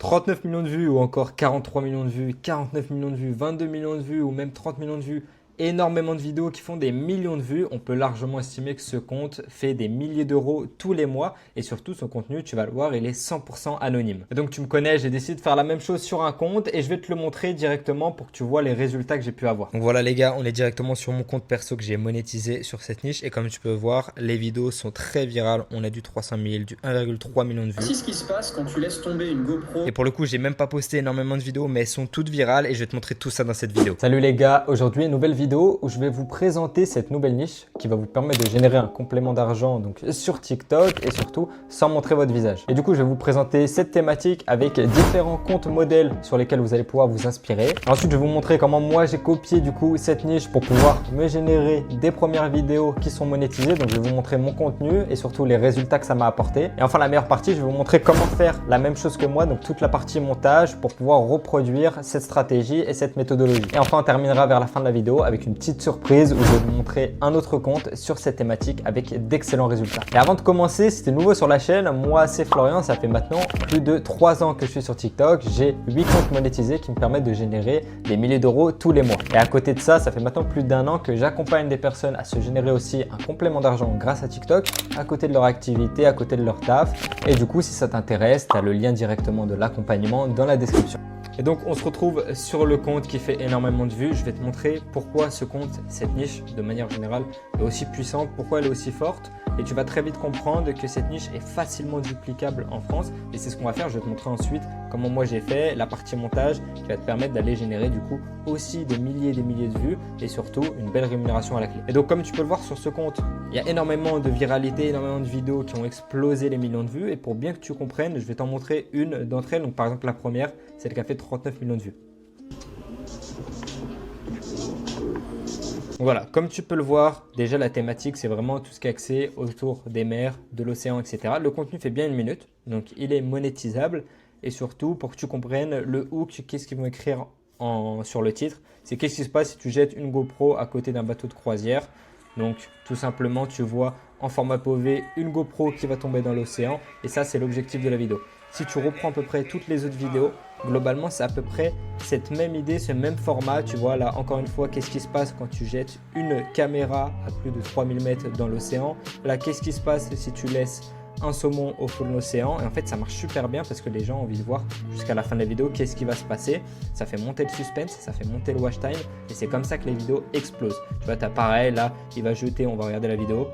39 millions de vues ou encore 43 millions de vues, 49 millions de vues, 22 millions de vues ou même 30 millions de vues, énormément de vidéos qui font des millions de vues, on peut largement estimer que ce compte fait des milliers d'euros tous les mois et surtout son contenu, tu vas le voir, il est 100% anonyme. Et donc tu me connais, j'ai décidé de faire la même chose sur un compte et je vais te le montrer directement pour que tu vois les résultats que j'ai pu avoir. Donc voilà les gars, on est directement sur mon compte perso que j'ai monétisé sur cette niche et comme tu peux voir, les vidéos sont très virales. On a du 300 000, du 1,3 million de vues. C'est ce qui se passe quand tu laisses tomber une GoPro. Et pour le coup, j'ai même pas posté énormément de vidéos, mais elles sont toutes virales et je vais te montrer tout ça dans cette vidéo. Salut les gars, aujourd'hui nouvelle vidéo où je vais vous présenter cette nouvelle niche qui va vous permettre de générer un complément d'argent donc sur TikTok et surtout sans montrer votre visage. Et du coup, je vais vous présenter cette thématique avec différents comptes modèles sur lesquels vous allez pouvoir vous inspirer. Ensuite, je vais vous montrer comment moi j'ai copié du coup cette niche pour pouvoir me générer des premières vidéos qui sont monétisées. Donc, je vais vous montrer mon contenu et surtout les résultats que ça m'a apporté. Et enfin, la meilleure partie, je vais vous montrer comment faire la même chose que moi, donc toute la partie montage pour pouvoir reproduire cette stratégie et cette méthodologie. Et enfin, on terminera vers la fin de la vidéo avec une petite surprise où je vais vous montrer un autre compte sur cette thématique avec d'excellents résultats. Et avant de commencer, si tu es nouveau sur la chaîne, moi c'est Florian, ça fait maintenant plus de 3 ans que je suis sur TikTok. J'ai 8 comptes monétisés qui me permettent de générer des milliers d'euros tous les mois. Et à côté de ça, ça fait maintenant plus d'1 an que j'accompagne des personnes à se générer aussi un complément d'argent grâce à TikTok, à côté de leur activité, à côté de leur taf. Et du coup, si ça t'intéresse, tu as le lien directement de l'accompagnement dans la description. Et donc, on se retrouve sur le compte qui fait énormément de vues. Je vais te montrer pourquoi ce compte, cette niche, de manière générale, est aussi puissante, pourquoi elle est aussi forte. Et tu vas très vite comprendre que cette niche est facilement duplicable en France. Et c'est ce qu'on va faire. Je vais te montrer ensuite comment moi j'ai fait la partie montage qui va te permettre d'aller générer du coup aussi des milliers et des milliers de vues et surtout une belle rémunération à la clé. Et donc, comme tu peux le voir sur ce compte, il y a énormément de viralité, énormément de vidéos qui ont explosé les millions de vues. Et pour bien que tu comprennes, je vais t'en montrer une d'entre elles. Donc, par exemple, la première, celle qui a fait 39 millions de vues. Voilà, comme tu peux le voir, déjà la thématique, c'est vraiment tout ce qui est axé autour des mers, de l'océan, etc. Le contenu fait bien 1 minute, donc il est monétisable. Et surtout, pour que tu comprennes le hook, qu'est-ce qu'ils vont écrire sur le titre, c'est qu'est-ce qui se passe si tu jettes une GoPro à côté d'un bateau de croisière. Donc, tout simplement, tu vois en format POV une GoPro qui va tomber dans l'océan. Et ça, c'est l'objectif de la vidéo. Si tu reprends à peu près toutes les autres vidéos, globalement, c'est à peu près cette même idée, ce même format. Tu vois là, encore une fois, qu'est-ce qui se passe quand tu jettes une caméra à plus de 3000 mètres dans l'océan. Là, qu'est-ce qui se passe si tu laisses un saumon au fond de l'océan. Et en fait, ça marche super bien parce que les gens ont envie de voir jusqu'à la fin de la vidéo qu'est-ce qui va se passer. Ça fait monter le suspense, ça fait monter le watch time. Et c'est comme ça que les vidéos explosent. Tu vois, t'as pareil, là, il va jeter, on va regarder la vidéo.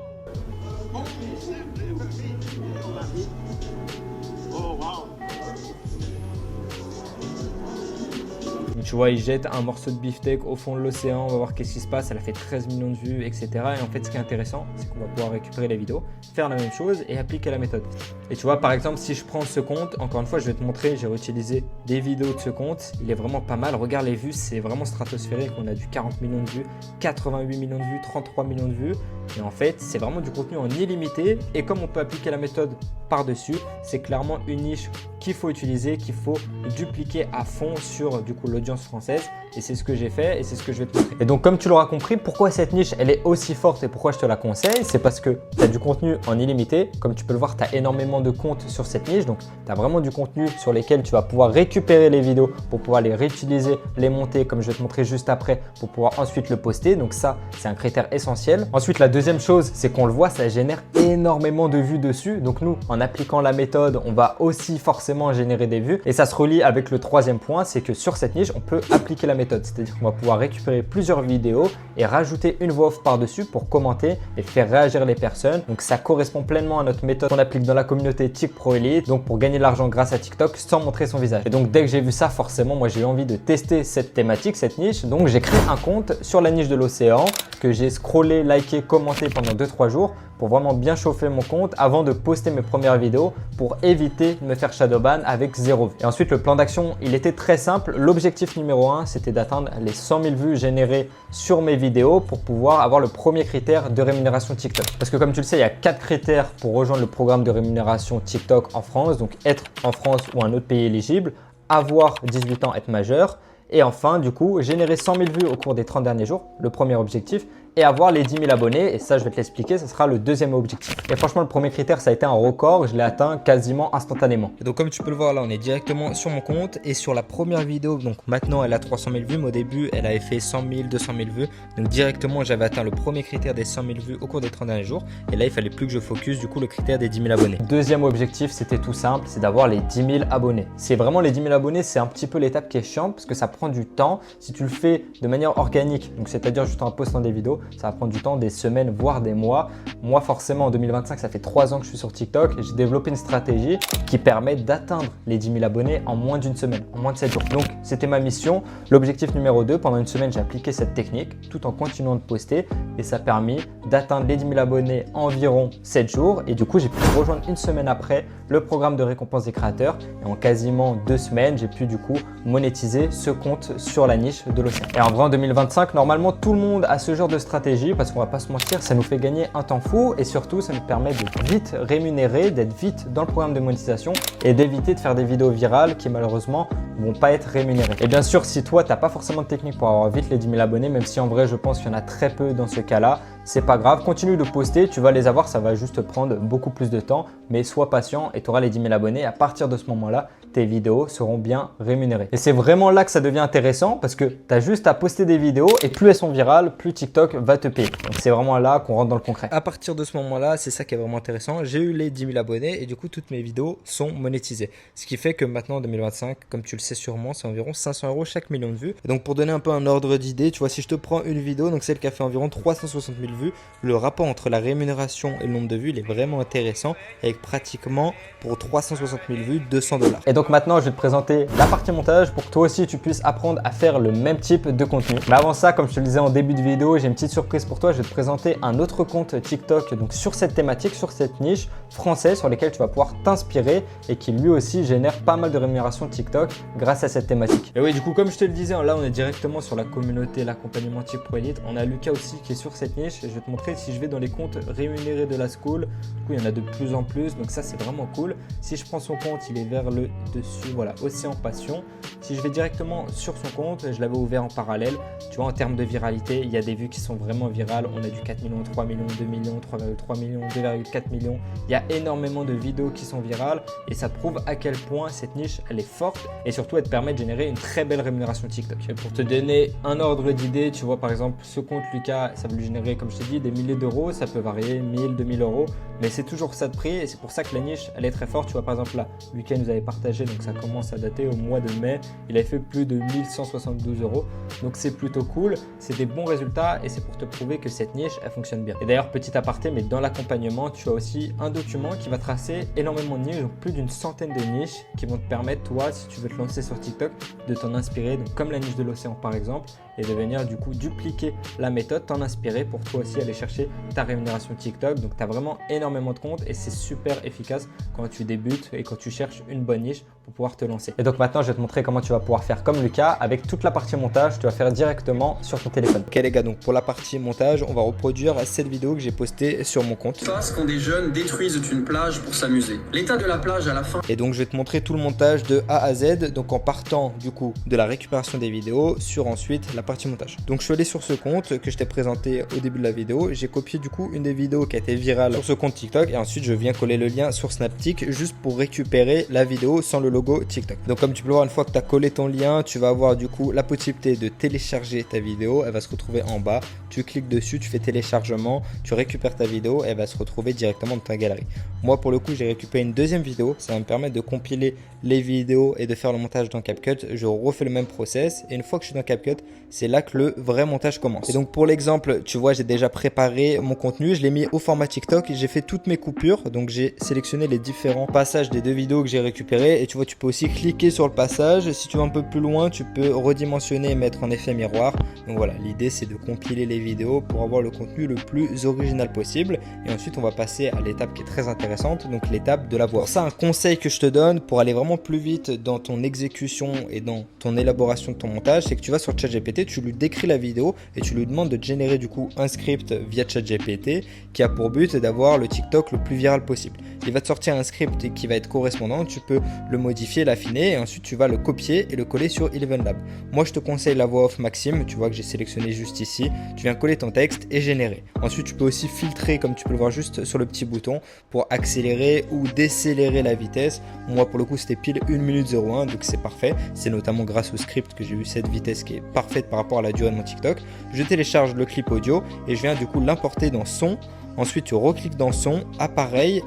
Tu vois, il jette un morceau de beefsteak au fond de l'océan, on va voir qu'est-ce qui se passe, elle a fait 13 millions de vues, etc. Et en fait, ce qui est intéressant, c'est qu'on va pouvoir récupérer les vidéos, faire la même chose et appliquer la méthode. Et tu vois, par exemple, si je prends ce compte, encore une fois, je vais te montrer, j'ai réutilisé des vidéos de ce compte, il est vraiment pas mal. Regarde les vues, c'est vraiment stratosphérique, on a du 40 millions de vues, 88 millions de vues, 33 millions de vues. Et en fait, c'est vraiment du contenu en illimité. Et comme on peut appliquer la méthode par-dessus, c'est clairement une niche qu'il faut utiliser, qu'il faut dupliquer à fond sur du coup l'audience française. Et c'est ce que j'ai fait et c'est ce que je vais te montrer. Et donc, comme tu l'auras compris, pourquoi cette niche elle est aussi forte et pourquoi je te la conseille, c'est parce que tu as du contenu en illimité. Comme tu peux le voir, tu as énormément de comptes sur cette niche. Donc, tu as vraiment du contenu sur lesquels tu vas pouvoir récupérer les vidéos pour pouvoir les réutiliser, les monter comme je vais te montrer juste après pour pouvoir ensuite le poster. Donc ça, c'est un critère essentiel. Ensuite, la deuxième chose, c'est qu'on le voit, ça génère énormément de vues dessus. Donc nous, en appliquant la méthode, on va aussi forcément générer des vues. Et ça se relie avec le troisième point, c'est que sur cette niche, on peut appliquer la méthode. C'est-à-dire qu'on va pouvoir récupérer plusieurs vidéos et rajouter une voix off par-dessus pour commenter et faire réagir les personnes. Donc ça correspond pleinement à notre méthode qu'on applique dans la communauté TikPro Elite. Donc pour gagner de l'argent grâce à TikTok sans montrer son visage. Et donc dès que j'ai vu ça, forcément, moi j'ai eu envie de tester cette thématique, cette niche. Donc j'ai créé un compte sur la niche de l'océan que j'ai scrollé, liké, commenté pendant 2-3 jours pour vraiment bien chauffer mon compte avant de poster mes premières vidéos pour éviter de me faire shadowban avec 0 vues. Et ensuite, le plan d'action, il était très simple. L'objectif numéro 1, c'était d'atteindre les 100 000 vues générées sur mes vidéos pour pouvoir avoir le premier critère de rémunération TikTok. Parce que comme tu le sais, il y a 4 critères pour rejoindre le programme de rémunération TikTok en France. Donc être en France ou un autre pays éligible, avoir 18 ans, être majeur. Et enfin, du coup, générer 100 000 vues au cours des 30 derniers jours, le premier objectif. et avoir les 10 000 abonnés. Et ça, je vais te l'expliquer, ça sera le deuxième objectif. Et franchement, le premier critère, ça a été un record. Je l'ai atteint quasiment instantanément. Et donc, comme tu peux le voir là, on est directement sur mon compte et sur la première vidéo. Donc maintenant, elle a 300 000 vues, mais au début, elle avait fait 100 000, 200 000 vues. Donc directement, j'avais atteint le premier critère des 100 000 vues au cours des 30 derniers jours. Et là, il fallait plus que je focus du coup le critère des 10 000 abonnés. Deuxième objectif, c'était tout simple, c'est d'avoir les 10 000 abonnés. C'est vraiment les 10 000 abonnés, c'est un petit peu l'étape qui est chiante parce que ça prend du temps. Si tu le fais de manière organique, donc c'est-à-dire juste en postant des vidéos, ça va prendre du temps, des semaines, voire des mois. Moi, forcément, en 2025, ça fait 3 ans que je suis sur TikTok et j'ai développé une stratégie qui permet d'atteindre les 10 000 abonnés en moins d'une semaine, en moins de 7 jours. Donc, c'était ma mission. L'objectif numéro 2, pendant une semaine, j'ai appliqué cette technique tout en continuant de poster et ça a permis d'atteindre les 10 000 abonnés en environ 7 jours. Et du coup, j'ai pu rejoindre une semaine après le programme de récompense des créateurs. Et en quasiment 2 semaines, j'ai pu du coup monétiser ce compte sur la niche de l'océan. Et en vrai, en 2025, normalement, tout le monde a ce genre de stratégie parce qu'on va pas se mentir, ça nous fait gagner un temps fou et surtout, ça nous permet d'être vite rémunéré, d'être vite dans le programme de monétisation et d'éviter de faire des vidéos virales qui malheureusement vont pas être rémunérées. Et bien sûr, si toi, tu n'as pas forcément de technique pour avoir vite les 10 000 abonnés, même si en vrai, je pense qu'il y en a très peu dans ce cas-là, c'est pas grave. Continue de poster, tu vas les avoir, ça va juste prendre beaucoup plus de temps, mais sois patient et tu auras les 10 000 abonnés. Et à partir de ce moment-là, tes vidéos seront bien rémunérées. Et c'est vraiment là que ça devient intéressant parce que tu as juste à poster des vidéos et plus elles sont virales, plus TikTok va te payer. Donc c'est vraiment là qu'on rentre dans le concret. À partir de ce moment-là, c'est ça qui est vraiment intéressant. J'ai eu les 10 000 abonnés et du coup, toutes mes vidéos sont monétisées. Ce qui fait que maintenant, en 2025, comme tu le sais sûrement, c'est environ 500 € chaque million de vues. Et donc pour donner un peu un ordre d'idée, tu vois, si je te prends une vidéo, donc celle qui a fait environ 360 000 vues, le rapport entre la rémunération et le nombre de vues, il est vraiment intéressant avec pratiquement pour 360 000 vues, 200 $. Et donc maintenant, je vais te présenter la partie montage pour que toi aussi tu puisses apprendre à faire le même type de contenu. Mais avant ça, comme je te le disais en début de vidéo, j'ai une petite surprise pour toi. Je vais te présenter un autre compte TikTok donc sur cette thématique, sur cette niche français sur lesquels tu vas pouvoir t'inspirer et qui lui aussi génère pas mal de rémunération TikTok grâce à cette thématique. Et oui, du coup, comme je te le disais, là on est directement sur la communauté, l'accompagnement type Pro Elite. On a Lucas aussi qui est sur cette niche. Je vais te montrer si je vais dans les comptes rémunérés de la school. Du coup, il y en a de plus en plus, donc ça c'est vraiment cool. Si je prends son compte, il est vers le dessus, voilà, Océan Passion. Si je vais directement sur son compte, je l'avais ouvert en parallèle. Tu vois, en termes de viralité, il y a des vues qui sont vraiment virales. On a du 4 millions, 3 millions, 2 millions, 3,3 millions, 2,4 millions. Il y a énormément de vidéos qui sont virales et ça prouve à quel point cette niche, elle est forte et surtout, elle te permet de générer une très belle rémunération TikTok. Et pour te donner un ordre d'idée, tu vois, par exemple, ce compte Lucas, ça va lui générer, comme je t'ai dit, des milliers d'euros. Ça peut varier, 1000, 2000 €, mais c'est toujours ça de prix et c'est pour ça que la niche, elle est très forte. Tu vois, par exemple, là, Lucas nous avait partagé, donc ça commence à dater au mois de mai. Il avait fait plus de 1172 €. Donc c'est plutôt cool, c'est des bons résultats et c'est pour te prouver que cette niche, elle fonctionne bien. Et d'ailleurs, petit aparté, mais dans l'accompagnement, tu as aussi un document qui va tracer énormément de niches, donc plus d'une centaine de niches qui vont te permettre, toi, si tu veux te lancer sur TikTok, de t'en inspirer, donc comme la niche de l'océan par exemple, et de venir du coup dupliquer la méthode, t'en inspirer pour toi aussi aller chercher ta rémunération TikTok. Donc tu as vraiment énormément de comptes et c'est super efficace quand tu débutes et quand tu cherches une bonne niche pour pouvoir te lancer. Et donc maintenant, je vais te montrer comment tu vas pouvoir faire comme Lucas avec toute la partie montage. Tu vas faire directement sur ton téléphone. Ok les gars, donc pour la partie montage, on va reproduire cette vidéo que j'ai postée sur mon compte. Passe quand des jeunes détruisent une plage pour s'amuser. L'état de la plage à la fin. Et donc je vais te montrer tout le montage de A à Z, donc en partant du coup de la récupération des vidéos sur ensuite la partie montage. Donc je suis allé sur ce compte que je t'ai présenté au début de la vidéo. J'ai copié du coup une des vidéos qui a été virale sur ce compte TikTok et ensuite je viens coller le lien sur Snaptik juste pour récupérer la vidéo sans le logo TikTok. Donc comme tu peux le voir, une fois que tu as collé ton lien, tu vas avoir du coup la possibilité de télécharger ta vidéo. Elle va se retrouver en bas. Tu cliques dessus, tu fais téléchargement, tu récupères ta vidéo et elle va se retrouver directement dans ta galerie. Moi pour le coup, j'ai récupéré une deuxième vidéo. Ça va me permettre de compiler les vidéos et de faire le montage dans CapCut. Je refais le même process et une fois que je suis dans CapCut, c'est là que le vrai montage commence. Et donc pour l'exemple, tu vois, j'ai déjà préparé mon contenu. Je l'ai mis au format TikTok. J'ai fait toutes mes coupures. Donc j'ai sélectionné les différents passages des deux vidéos que j'ai récupérées. Et tu vois, tu peux aussi cliquer sur le passage. Si tu vas un peu plus loin, tu peux redimensionner et mettre en effet miroir. Donc voilà, l'idée c'est de compiler les vidéos pour avoir le contenu le plus original possible. Et ensuite, on va passer à l'étape qui est très intéressante, donc l'étape de la voix. Pour ça, un conseil que je te donne pour aller vraiment plus vite dans ton exécution et dans ton élaboration de ton montage, c'est que tu vas sur ChatGPT, tu lui décris la vidéo et tu lui demandes de générer du coup un script via ChatGPT qui a pour but d'avoir le TikTok le plus viral possible. Il va te sortir un script qui va être correspondant. Tu peux le modifier modifier, l'affiner et ensuite tu vas le copier et le coller sur Eleven Labs. Moi je te conseille la voix off Maxime, tu vois que j'ai sélectionné juste ici. Tu viens coller ton texte et générer. Ensuite tu peux aussi filtrer comme tu peux le voir juste sur le petit bouton pour accélérer ou décélérer la vitesse. Moi pour le coup c'était pile 1 minute 01 donc c'est parfait. C'est notamment grâce au script que j'ai eu cette vitesse qui est parfaite par rapport à la durée de mon TikTok. Je télécharge le clip audio et je viens du coup l'importer dans son. Ensuite, tu recliques dans son, appareil,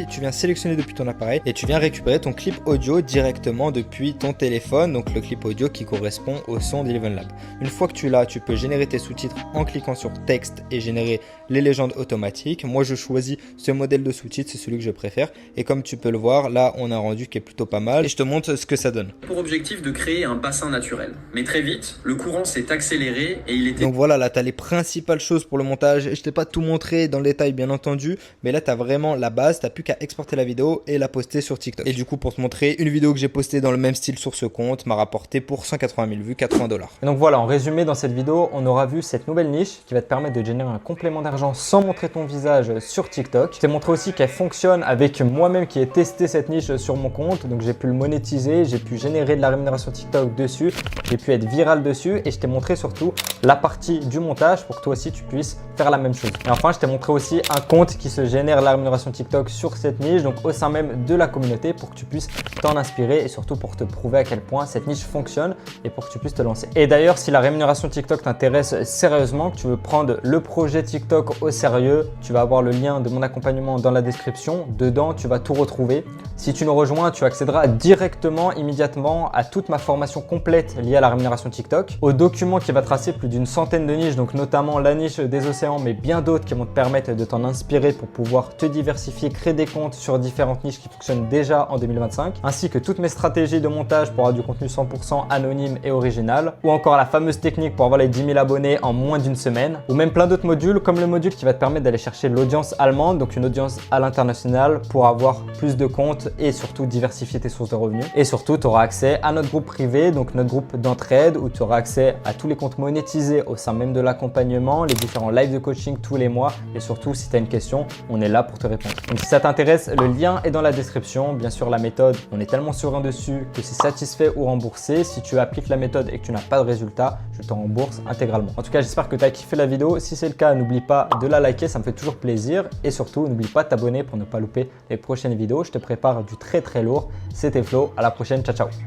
tu viens sélectionner depuis ton appareil et tu viens récupérer ton clip audio directement depuis ton téléphone, donc le clip audio qui correspond au son d'Eleven Labs. Une fois que tu l'as, tu peux générer tes sous-titres en cliquant sur texte et générer les légendes automatiques. Moi, je choisis ce modèle de sous-titres, c'est celui que je préfère. Et comme tu peux le voir, là, on a un rendu qui est plutôt pas mal et je te montre ce que ça donne. Pour objectif de créer un bassin naturel. Mais très vite, le courant s'est accéléré et il était... Donc voilà, là, tu as les principales choses pour le montage. Je t'ai pas tout montré dans le détail, bien entendu, mais là, tu as vraiment la base. Tu n'as plus qu'à exporter la vidéo et la poster sur TikTok. Et du coup, pour te montrer, une vidéo que j'ai postée dans le même style sur ce compte m'a rapporté pour 180 000 vues, $80. Et donc voilà, en résumé, dans cette vidéo, on aura vu cette nouvelle niche qui va te permettre de générer un complément d'argent sans montrer ton visage sur TikTok. Je t'ai montré aussi qu'elle fonctionne avec moi-même qui ai testé cette niche sur mon compte. Donc j'ai pu le monétiser, j'ai pu générer de la rémunération TikTok dessus, j'ai pu être viral dessus et je t'ai montré surtout la partie du montage pour que toi aussi tu puisses faire la même chose. Et enfin, je t'ai montré aussi un compte qui se génère la rémunération TikTok sur cette niche, donc au sein même de la communauté pour que tu puisses t'en inspirer et surtout pour te prouver à quel point cette niche fonctionne et pour que tu puisses te lancer. Et d'ailleurs, si la rémunération TikTok t'intéresse sérieusement, que tu veux prendre le projet TikTok au sérieux, tu vas avoir le lien de mon accompagnement dans la description. Dedans, tu vas tout retrouver. Si tu nous rejoins, tu accéderas directement, immédiatement à toute ma formation complète liée à la rémunération TikTok, au document qui va tracer plus d'une centaine de niches, donc notamment la niche des océans, mais bien d'autres qui vont te permettre de t'en inspirer pour pouvoir te diversifier, créer des comptes sur différentes niches qui fonctionnent déjà en 2025, ainsi que toutes mes stratégies de montage pour avoir du contenu 100% anonyme et original, ou encore la fameuse technique pour avoir les 10 000 abonnés en moins d'une semaine, ou même plein d'autres modules, comme le module qui va te permettre d'aller chercher l'audience allemande, donc une audience à l'international pour avoir plus de comptes et surtout diversifier tes sources de revenus. Et surtout, tu auras accès à notre groupe privé, donc notre groupe d'entraide où tu auras accès à tous les comptes monétisés au sein même de l'accompagnement, les différents lives de coaching tous les mois et surtout si tu as une question, on est là pour te répondre. Donc si ça t'intéresse, le lien est dans la description. Bien sûr, la méthode, on est tellement serein dessus que c'est satisfait ou remboursé. Si tu appliques la méthode et que tu n'as pas de résultat, je te rembourse intégralement. En tout cas, j'espère que tu as kiffé la vidéo. Si c'est le cas, n'oublie pas de la liker, ça me fait toujours plaisir. Et surtout, n'oublie pas de t'abonner pour ne pas louper les prochaines vidéos. Je te prépare du très lourd. C'était Flo, à la prochaine, ciao ciao.